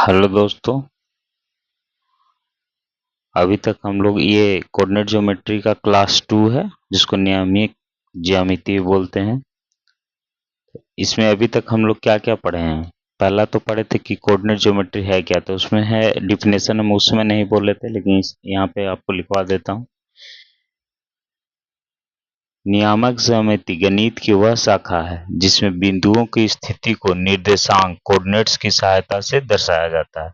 Hello दोस्तों, अभी तक हम लोग ये कोऑर्डिनेट ज्योमेट्री का क्लास 2 है जिसको नियमित ज्यामिति बोलते हैं। इसमें अभी तक हम लोग क्या क्या पढ़े हैं। पहला तो पढ़े थे कि कोऑर्डिनेट ज्योमेट्री है क्या, तो उसमें है डिफिनेशन, हम उसमें नहीं बोले थे लेकिन यहाँ पे आपको लिखवा देता हूँ। नियामक ज्यामिति गणित की वह शाखा है जिसमें बिंदुओं की स्थिति को निर्देशांक कोऑर्डिनेट्स की सहायता से दर्शाया जाता है।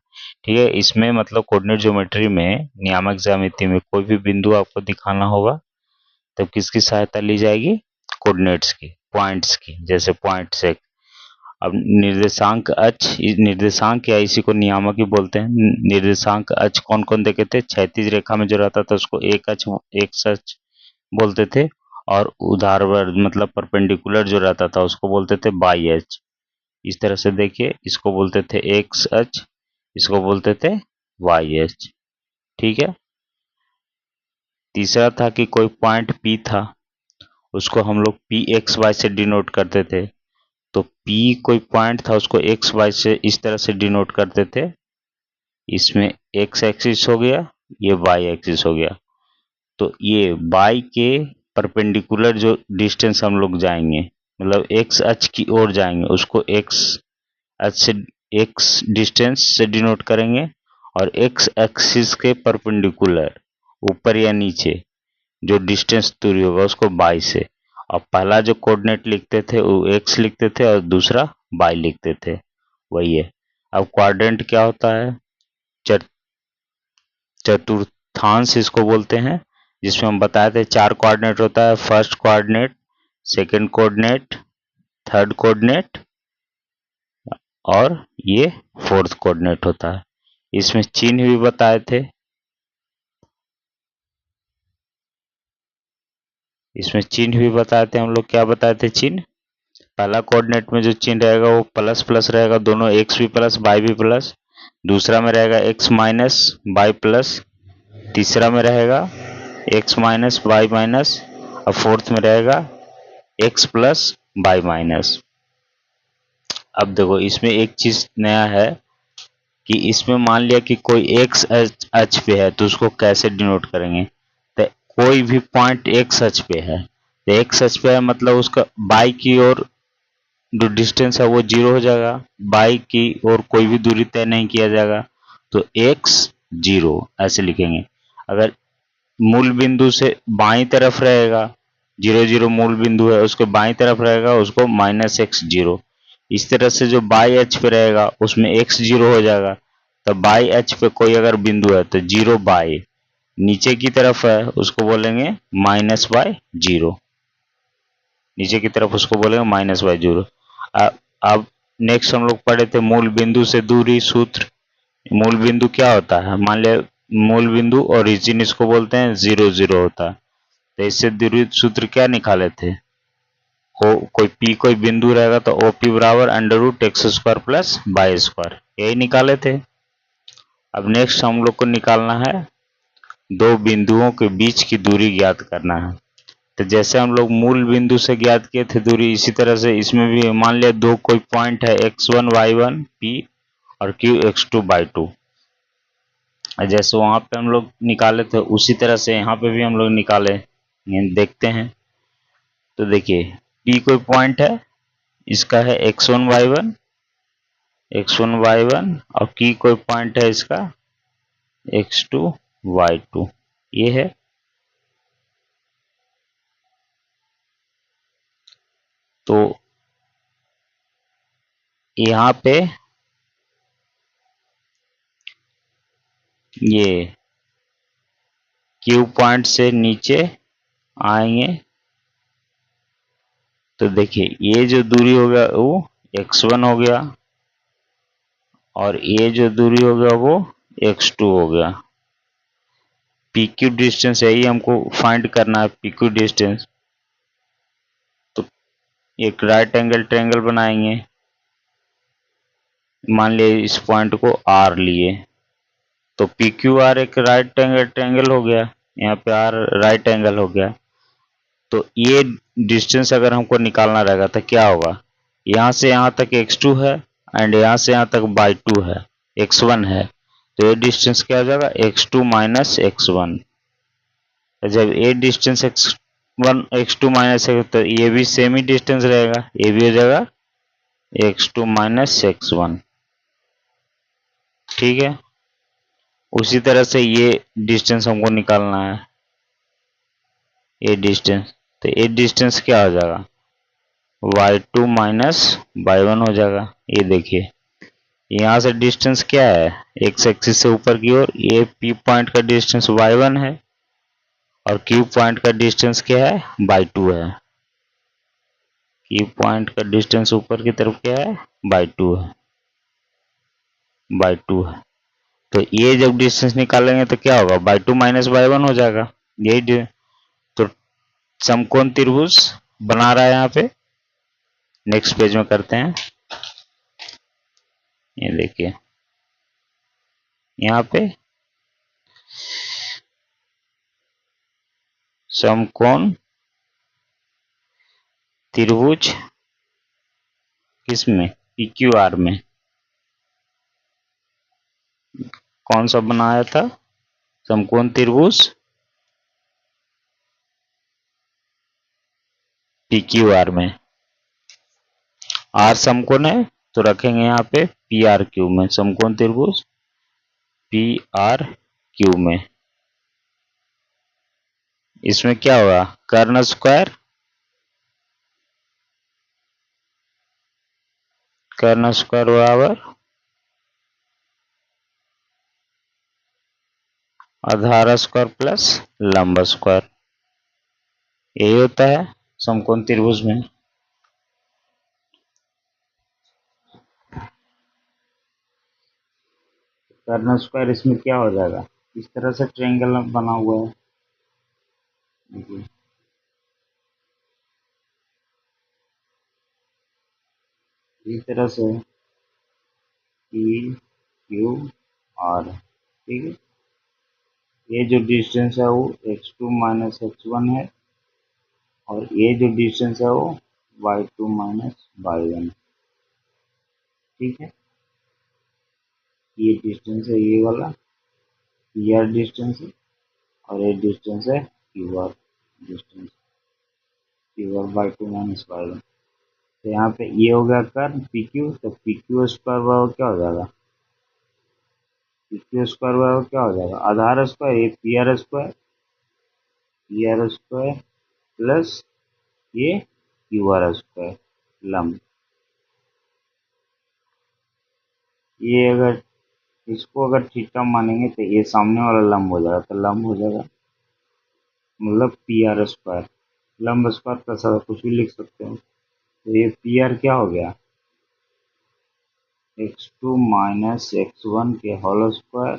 ठीक है, इसमें मतलब कोऑर्डिनेट ज्योमेट्री में नियामक ज्यामिति में कोई भी बिंदु आपको दिखाना होगा तो किसकी सहायता ली जाएगी? कोऑर्डिनेट्स की, पॉइंट्स की। जैसे पॉइंट से अब निर्देशांक अक्ष, निर्देशांक या इसी को नियामक ही बोलते हैं। निर्देशांक अक्ष कौन कौन देखे थे? क्षैतिज रेखा में जो रहता था उसको एक अक्ष बोलते थे, और ऊर्ध्वाधर मतलब परपेंडिकुलर जो रहता था उसको बोलते थे बाई अक्ष। इस तरह से देखिए, इसको बोलते थे एक्स अक्ष, इसको बोलते थे वाई अक्ष। ठीक है। तीसरा था कि कोई पॉइंट पी था, उसको हम लोग पी एक्स वाई से डिनोट करते थे। तो पी कोई पॉइंट था उसको एक्स वाई से इस तरह से डिनोट करते थे। इसमें एक्स एक्सिस हो गया, ये वाई एक्सिस हो गया। तो ये वाई के परपेंडिकुलर जो डिस्टेंस हम लोग जाएंगे, मतलब एक्स अक्ष की ओर जाएंगे, उसको एक्स अक्ष से एक्स डिस्टेंस से डिनोट करेंगे, और एक्स एक्सिस के परपेंडिकुलर ऊपर या नीचे जो डिस्टेंस दूरी होगा उसको बाई से। और पहला जो कोऑर्डिनेट लिखते थे वो एक्स लिखते थे और दूसरा बाई लिखते थे, वही है। अब क्वाड्रेंट क्या होता है? चतुर्थांश इसको बोलते हैं, जिसमें हम बताए थे 4 कोऑर्डिनेट होता है। First coordinate, second coordinate, third coordinate और ये फोर्थ कोऑर्डिनेट होता है। इसमें चिन्ह भी बताए थे। इसमें चिन्ह भी बताए थे हम लोग। क्या बताए थे चिन्ह? पहला कोऑर्डिनेट में जो चिन्ह रहेगा वो प्लस प्लस रहेगा, दोनों एक्स भी प्लस वाई भी प्लस। दूसरा में रहेगा एक्स माइनस वाई प्लस। तीसरा में रहेगा एक्स माइनस वाई माइनस। और फोर्थ में रहेगा एक्स प्लस वाई माइनस। अब देखो, इसमें एक चीज नया है कि इसमें मान लिया कि कोई एक्स अक्ष पे है तो उसको कैसे डिनोट करेंगे। तो कोई भी पॉइंट एक्स अक्ष पे है, तो एक्स अक्ष पे है मतलब उसका बाई की ओर जो डिस्टेंस है वो 0 हो जाएगा। बाई की ओर कोई भी दूरी तय नहीं किया जाएगा, तो x 0 ऐसे लिखेंगे। अगर मूल बिंदु से बाई तरफ रहेगा, 0 0 मूल बिंदु है उसके बाई तरफ रहेगा, उसको -x 0। इस तरह से जो बाई अक्ष पे रहेगा उसमें x 0 हो जाएगा। तो बाई अक्ष पे कोई अगर बिंदु है तो 0 बाई, नीचे की तरफ है उसको बोलेंगे -y 0। नीचे की तरफ उसको बोलेंगे -y 0। अब नेक्स्ट हम लोग पढ़े थे मूल बिंदु से दूरी सूत्र। मूल बिंदु क्या होता है? मान लिया मूल बिंदु ओरिजिन इसको बोलते हैं, 0 0 होता है। तो इससे दूरी सूत्र क्या निकाले थे? कोई पी कोई बिंदु रहेगा तो ओ पी बराबर √x² प्लस y², यही निकाले थे। अब नेक्स्ट हम लोग को निकालना है दो बिंदुओं के बीच की दूरी ज्ञात करना है। तो जैसे हम लोग मूल बिंदु से ज्ञात किए थे दूरी, इसी तरह से इसमें भी मान लिया दो कोई पॉइंट है x1 y1 p और q x2 y2। जैसे वहां पे हम लोग निकाले थे उसी तरह से यहाँ पे भी हम लोग निकाले, देखते हैं। तो देखिए, p कोई पॉइंट है, इसका है x1 y1 और q कोई पॉइंट है इसका x2 y2, ये है। तो यहाँ पे ये Q पॉइंट से नीचे आएंगे तो देखिए ये जो दूरी हो गया वो x1 हो गया, और ये जो दूरी हो गया वो x2 हो गया। PQ डिस्टेंस यही हमको फाइंड करना है, PQ डिस्टेंस। तो एक राइट एंगल ट्रायंगल बनाएंगे, मान लिया इस पॉइंट को R लिए, तो PQR एक राइट एंगल ट्रायंगल हो गया, यहाँ पे R राइट एंगल हो गया। तो ये डिस्टेंस अगर हमको निकालना रहेगा तो क्या होगा? यहाँ से यहाँ तक x2 है एंड यहाँ से यहाँ तक y2 है, x1 है, तो ये डिस्टेंस क्या हो जाएगा, x2 माइनस x1। जब ये डिस्टेंस x1 x2 माइनस है तो ये भी सेम ही डिस्टेंस रहेगा, ये भी हो जाएगा x2 माइनस x1। ठीक है, उसी तरह से ये डिस्टेंस हमको निकालना है, ये डिस्टेंस, तो ये डिस्टेंस क्या हो जाएगा, y2 माइनस y1 हो जाएगा। ये देखिए यहाँ से डिस्टेंस क्या है, एक्स एक्सिस से ऊपर की ओर, ये P पॉइंट का डिस्टेंस y1 है और Q पॉइंट का डिस्टेंस क्या है, y2 है। Q पॉइंट का डिस्टेंस ऊपर की तरफ क्या है, y2 है, y2 है। तो ये जब डिस्टेंस निकालेंगे तो क्या होगा, y2 माइनस y1 हो जाएगा। यही तो समकोण त्रिभुज बना रहा है यहाँ पे। नेक्स्ट पेज में करते हैं, ये देखिए यहाँ पे समकोण त्रिभुज किसमें, PQR में कौन सा बनाया था, समकोण त्रिभुज PQR में। R समकोण है तो रखेंगे यहाँ पे PRQ में, समकोण त्रिभुज PRQ में। इसमें क्या होगा, कर्ण स्क्वायर, कर्ण स्क्वायर बराबर आधार स्क्वायर प्लस लंब स्क्वायर, यही होता है समकोण त्रिभुज में। कर्ण स्क्वायर इसमें क्या हो जाएगा, इस तरह से ट्रायंगल बना हुआ है, देखिए इस तरह से PQR। ठीक है, ये जो डिस्टेंस है वो x2 माइनस x1 है और ये जो डिस्टेंस है वो y2 माइनस y1। ठीक है, ये डिस्टेंस है, ये वाला PR डिस्टेंस है और ये डिस्टेंस है QR distance, QR y2 minus y1। तो यहाँ पे ये हो गया कर्व PQ, तो PQ स्क्वायर बराबर क्या हो जाएगा, PQ स्क्वायर बराबर क्या हो जाएगा, आधार स्क्वायर, ये PR square, PR square plus ये QR स्क्वायर लंब। ये अगर इसको अगर थीटा मानेंगे तो ये सामने वाला लंब हो जाएगा, तो लंब हो जाएगा मतलब PR स्क्वायर, लंब स्क्वायर प्लस कुछ भी लिख सकते हैं। तो ये PR क्या हो गया, x2 माइनस x1 के होल स्क्वायर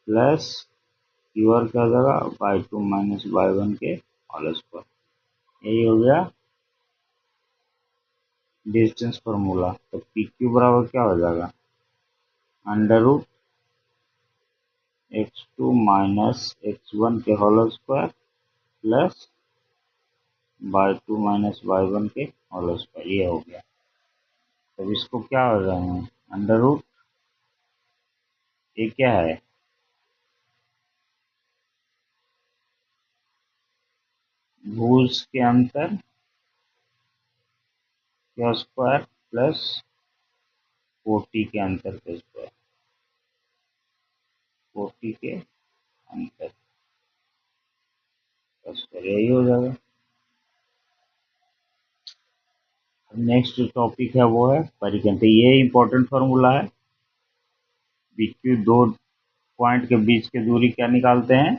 प्लस QR क्या हो जाएगा, y2 माइनस y1 के होल स्क्वायर। यही हो गया डिस्टेंस फॉर्मूला। तो PQ बराबर क्या हो जाएगा, under root x2 minus x1 के whole square plus y2 minus y1 के होल स्क्वायर, ये हो गया। तो इसको क्या हो रहे हैं, अंडर रूट, ये क्या है, भुज के अंतर के स्क्वायर प्लस कोटि के अंतर के स्क्वायर, कोटि के अंतर का स्क्वायर, यही हो जाएगा। नेक्स्ट जो टॉपिक है वो है परिकेंद्र। ये इंपॉर्टेंट फार्मूला है, PQ दो पॉइंट के बीच की दूरी क्या निकालते हैं,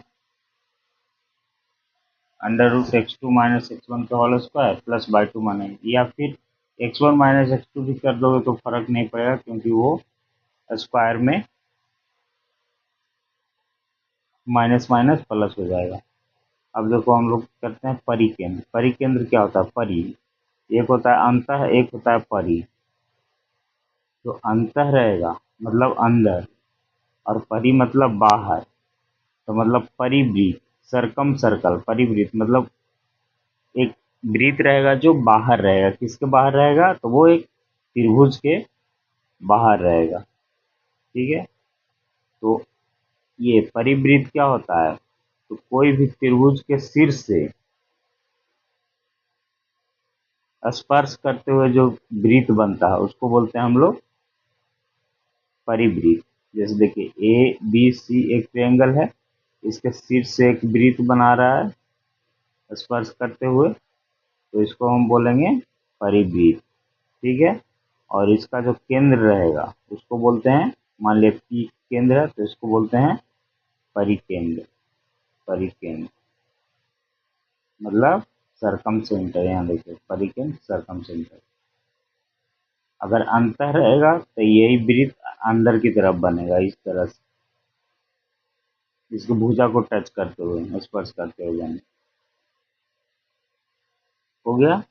under root x2 minus x1 का whole square plus y2 minus, या फिर x1 माइनस x2 भी कर दोगे तो फर्क नहीं पड़ेगा क्योंकि वो स्क्वायर में माइनस माइनस प्लस हो जाएगा। अब देखो हम लोग करते हैं परिकेंद्र। परिकेंद्र क्या होता है, परि, एक होता है अंतः, एक होता है परि। तो अंतः रहेगा मतलब अंदर और परि मतलब बाहर, तो मतलब परिवृत्त, सरकम सर्कल, परिवृत्त मतलब एक वृत्त रहेगा जो बाहर रहेगा, किसके बाहर रहेगा, तो वो एक त्रिभुज के बाहर रहेगा। ठीक है। तो ये परिवृत्त क्या होता है, तो कोई भी त्रिभुज के शीर्ष से स्पर्श करते हुए जो वृत्त बनता है उसको बोलते हैं हम लोग परिवृत्त। जैसे देखिए ए बी सी एक ट्रायंगल है, इसके शीर्ष से एक वृत्त बना रहा है स्पर्श करते हुए, तो इसको हम बोलेंगे परिवृत्त। ठीक है। और इसका जो केंद्र रहेगा उसको बोलते हैं, मान लिया पी केंद्र है तो इसको बोलते हैं परिकेंद्र। परिकेंद्र मतलब सरकम सेंटर, यहाँ देखिए परिकेंद्र सरकम सेंटर। अगर अंतर रहेगा तो यही वृत्त अंदर की तरफ बनेगा इस तरह से, इसको भुजा को टच करते हुए स्पर्श करते हुए बने। हो गया।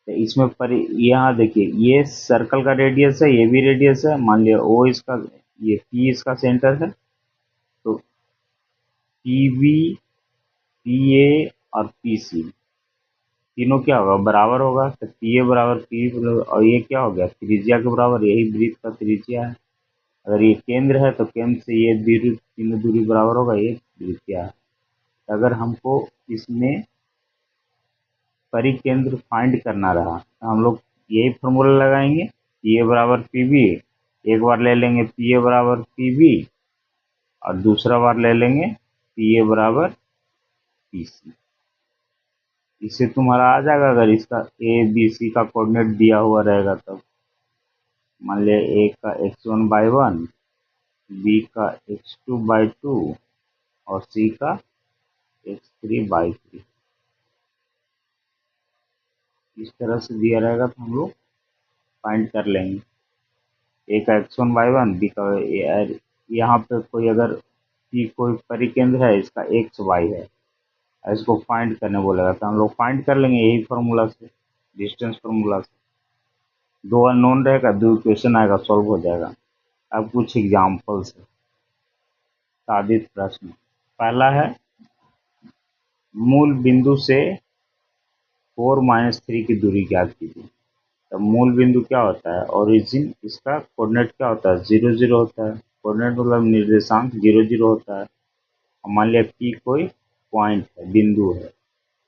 तो इसमें पर यहाँ देखिए ये सर्कल का रेडियस है, ये भी रेडियस है, मान लिया ओ इसका, ये पी इसका सेंटर है, तो पी बी पी ए और पी सी तीनों क्या होगा, बराबर होगा। तो पी ए बराबर पी और ये क्या हो गया त्रिज्या के बराबर, यही वृत्त का त्रिज्या है। अगर ये केंद्र है तो केंद्र से ये दूरी, तीनों दूरी बराबर होगा, ये त्रिज्या है। अगर हमको इसमें परिकेंद्र फाइंड करना रहा तो हम लोग यही फॉर्मूला लगाएंगे, पी ए बराबर पी बी। एक बार ले लेंगे पी ए बराबर पी बी और दूसरा बार ले लेंगे पी ए बराबर पी सी। इससे तुम्हारा आ जाएगा, अगर इसका ए बी सी का कोऑर्डिनेट दिया हुआ रहेगा तब। मान लिया ए का x1/1, बी का x2/2 और सी का x3/3, इस तरह से दिया रहेगा तो हम लोग फाइंड कर लेंगे। ए का x1/1, बी का यहाँ पे कोई अगर कोई परिकेंद्र है इसका एक्स वाई है, इसको फाइंड करने बोलेगा तो हम लोग फाइंड कर लेंगे यही फार्मूला से, डिस्टेंस फार्मूला से। दो अननोन रहेगा, दो इक्वेशन आएगा, सॉल्व हो जाएगा। अब कुछ एग्जाम्पल्स है, सादित प्रश्न। पहला है मूल बिंदु से 4-3 की दूरी ज्ञात कीजिए। तो मूल बिंदु क्या होता है, ओरिजिन, इसका कोऑर्डिनेट क्या होता है 0 0 होता है। कोऑर्डिनेट मतलब निर्देशांक 0 0 होता है। मान लिया पी कोई पॉइंट है, बिंदु है,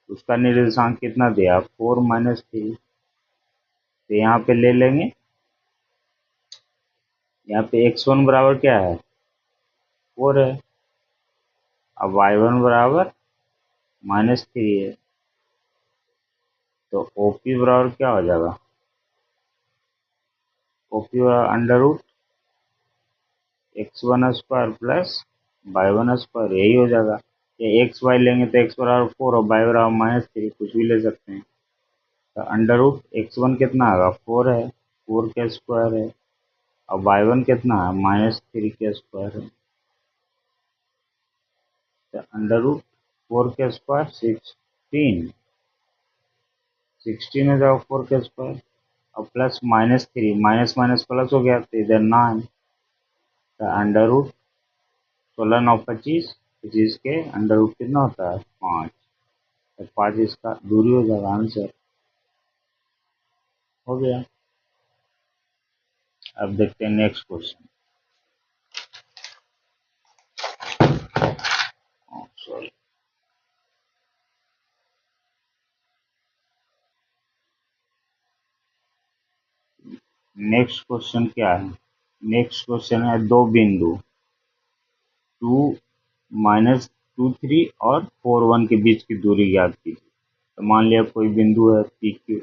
उसका निर्देशांक कितना दिया 4-3। तो यहाँ पे ले लेंगे, यहाँ पे x1 बराबर क्या है 4 है, अब y1 बराबर -3 है, तो OP बराबर क्या हो जाएगा, OP बराबर √x1² प्लस y1², यही हो जाएगा। या एक्स वाई लेंगे तो x बराबर 4 और y बराबर -3, कुछ भी ले सकते हैं। तो √x1 कितना आएगा 4 है, 4 का स्क्वायर है, और y1 कितना है -3 का स्क्वायर है। तो √4 का स्क्वायर 16 हो जाएगा 4 का स्क्वायर, और प्लस -3, माइनस माइनस प्लस हो गया तो इधर 9। तो √16 9 25, 25 के अंडर रूट कितना होता है 5। तो 5 इसका दूरी हो जाएगा, आंसर हो गया। अब देखते हैं next question. Sorry, next question क्या है, नेक्स्ट क्वेश्चन है दो बिंदु 2-2 3 और 4 1 के बीच की दूरी ज्ञात कीजिए। तो मान लिया कोई बिंदु है पी क्यू,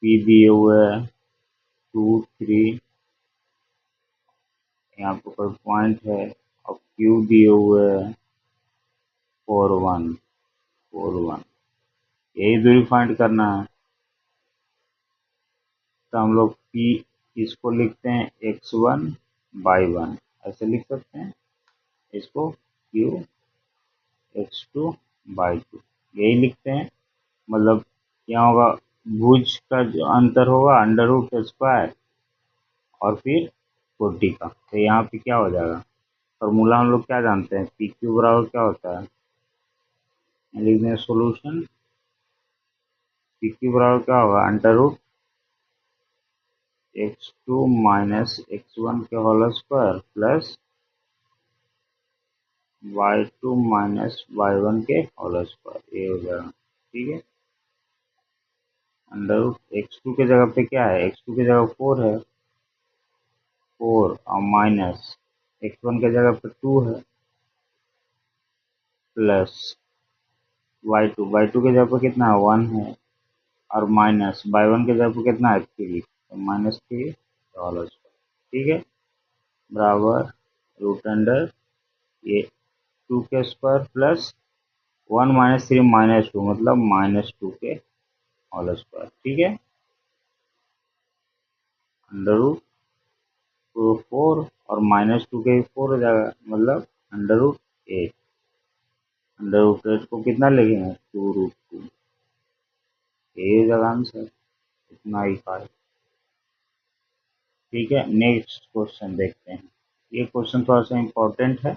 पी दिए हुए है 2 3, यहाँ पे कोई पॉइंट है, और क्यू दिए हुए है 4 1, यही दूरी फाइंड करना है। तो हम लोग पी इसको लिखते हैं x1/1, ऐसे लिख सकते हैं, इसको q x2/2, यही लिखते हैं। मतलब यहाँ होगा भुज का जो अंतर होगा √² और फिर 40 का। तो यहाँ पे क्या हो जाएगा, फॉर्मूला हम लोग क्या जानते हैं, पी क्यू बराबर क्या होता है, लिखते हैं सोल्यूशन, पी क्यू बराबर क्या होगा x2 माइनस x1 के whole square plus y2 minus y1 के होल स्क्वायर, ये हो जाएगा। ठीक है, अंडर रूट x2 के जगह पे क्या है, x2 की जगह 4 है, 4 और माइनस x1 के जगह पे 2 है प्लस y2 के जगह पे कितना है 1 है और माइनस y1 के जगह पे कितना है 3, तो -3 होल स्क्वायर। ठीक है, बराबर रूट अंडर ये 2 के स्क्वायर प्लस 1 माइनस 3 -2 मतलब -2 के होल स्क्वायर। ठीक है, अंडर रूट 4 और -2 के 4 हो जाएगा मतलब अंडर रूट 8। अंडर रूट 8 को कितना लिखेंगे 2√2, ये हो जाएगा आंसर, इतना ही पाए। ठीक है, नेक्स्ट क्वेश्चन देखते हैं। ये क्वेश्चन थोड़ा सा इम्पोर्टेंट है।